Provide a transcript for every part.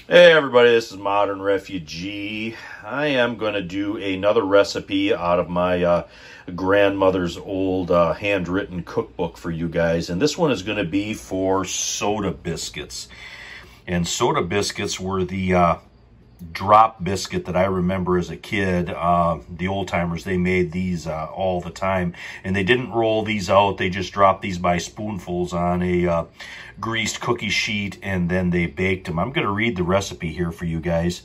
Hey everybody, this is Modern Refugee. I am going to do another recipe out of my grandmother's old handwritten cookbook for you guys. And this one is going to be for soda biscuits. And soda biscuits were the drop biscuit that I remember as a kid. The old timers, they made these all the time. And they didn't roll these out. They just dropped these by spoonfuls on a greased cookie sheet, and then they baked them. I'm going to read the recipe here for you guys.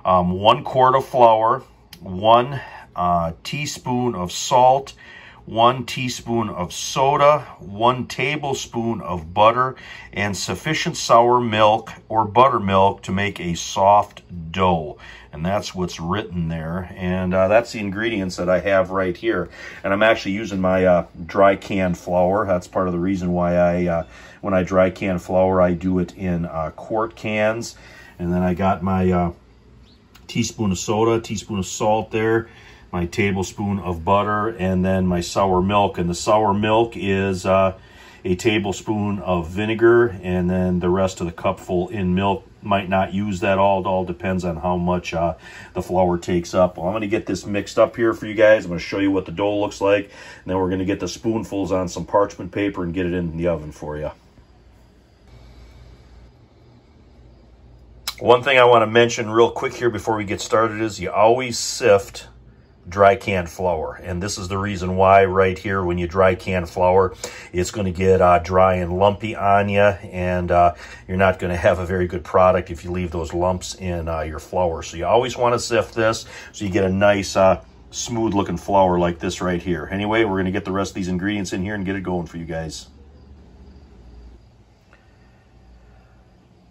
1 quart of flour, 1 teaspoon of salt, 1 teaspoon of soda, 1 tablespoon of butter, and sufficient sour milk or buttermilk to make a soft dough. And that's what's written there. And that's the ingredients that I have right here. And I'm actually using my dry canned flour. That's part of the reason why I, when I dry can flour, I do it in quart cans. And then I got my teaspoon of soda, teaspoon of salt there, my tablespoon of butter, and then my sour milk. And the sour milk is a tablespoon of vinegar, and then the rest of the cupful in milk. Might not use that all. It all depends on how much the flour takes up. Well, I'm going to get this mixed up here for you guys. I'm going to show you what the dough looks like, and then we're going to get the spoonfuls on some parchment paper and get it in the oven for you. One thing I want to mention real quick here before we get started is you always sift dry canned flour, and this is the reason why right here. When you dry can flour, it's going to get dry and lumpy on you, and you're not going to have a very good product if you leave those lumps in your flour. So you always want to sift this so you get a nice smooth looking flour like this right here. Anyway, we're going to get the rest of these ingredients in here and get it going for you guys.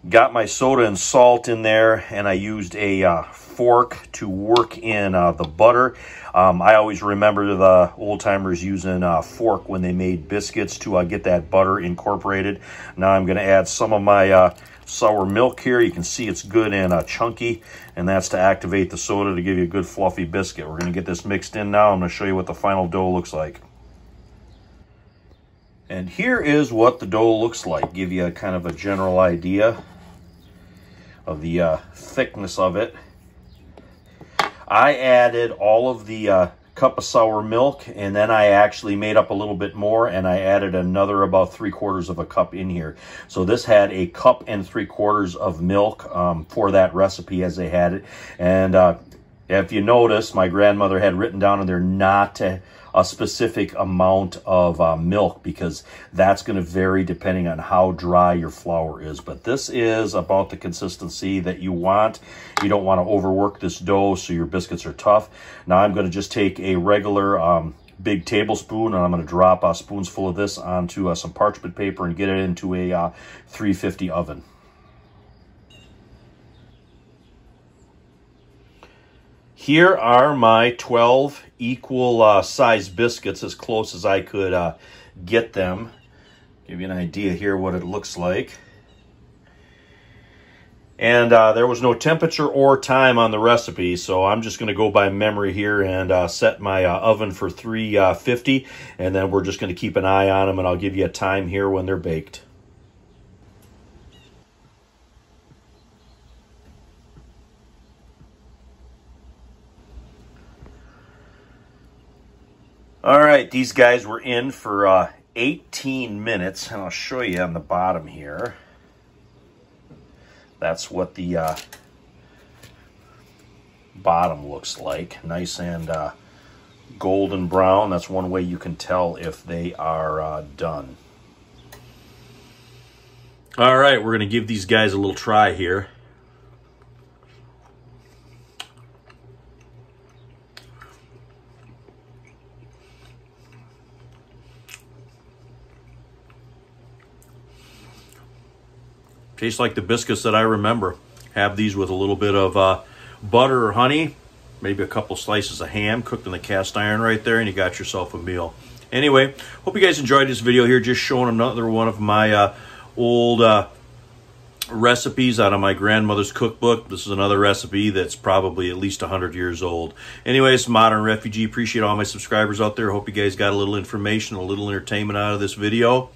Got my soda and salt in there, and I used a fork to work in the butter. I always remember the old timers using a fork when they made biscuits to get that butter incorporated. Now I'm going to add some of my sour milk here. You can see it's good and chunky, and that's to activate the soda to give you a good fluffy biscuit. We're going to get this mixed in now. I'm going to show you what the final dough looks like. And here is what the dough looks like. Give you a kind of a general idea of the thickness of it. I added all of the cup of sour milk, and then I actually made up a little bit more, and I added another about 3/4 of a cup in here. So this had a cup and 3/4 of milk for that recipe as they had it. And if you notice, my grandmother had written down in there not to a specific amount of milk, because that's going to vary depending on how dry your flour is. But this is about the consistency that you want. You don't want to overwork this dough so your biscuits are tough. Now I'm going to just take a regular big tablespoon, and I'm going to drop a spoonsful of this onto some parchment paper and get it into a 350 oven. Here are my 12 equal size biscuits, as close as I could get them. Give you an idea here what it looks like. And there was no temperature or time on the recipe, so I'm just going to go by memory here and set my oven for 350, and then we're just going to keep an eye on them, and I'll give you a time here when they're baked. All right, these guys were in for 18 minutes, and I'll show you on the bottom here. That's what the bottom looks like. Nice and golden brown. That's one way you can tell if they are done. All right, we're going to give these guys a little try here. Tastes like the biscuits that I remember. Have these with a little bit of butter or honey, maybe a couple slices of ham cooked in the cast iron right there, and you got yourself a meal. Anyway, hope you guys enjoyed this video here, just showing another one of my old recipes out of my grandmother's cookbook. This is another recipe that's probably at least 100 years old. Anyways, Modern Refugee, appreciate all my subscribers out there. Hope you guys got a little information, a little entertainment out of this video.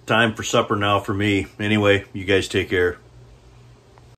Time for supper now for me. Anyway, you guys take care.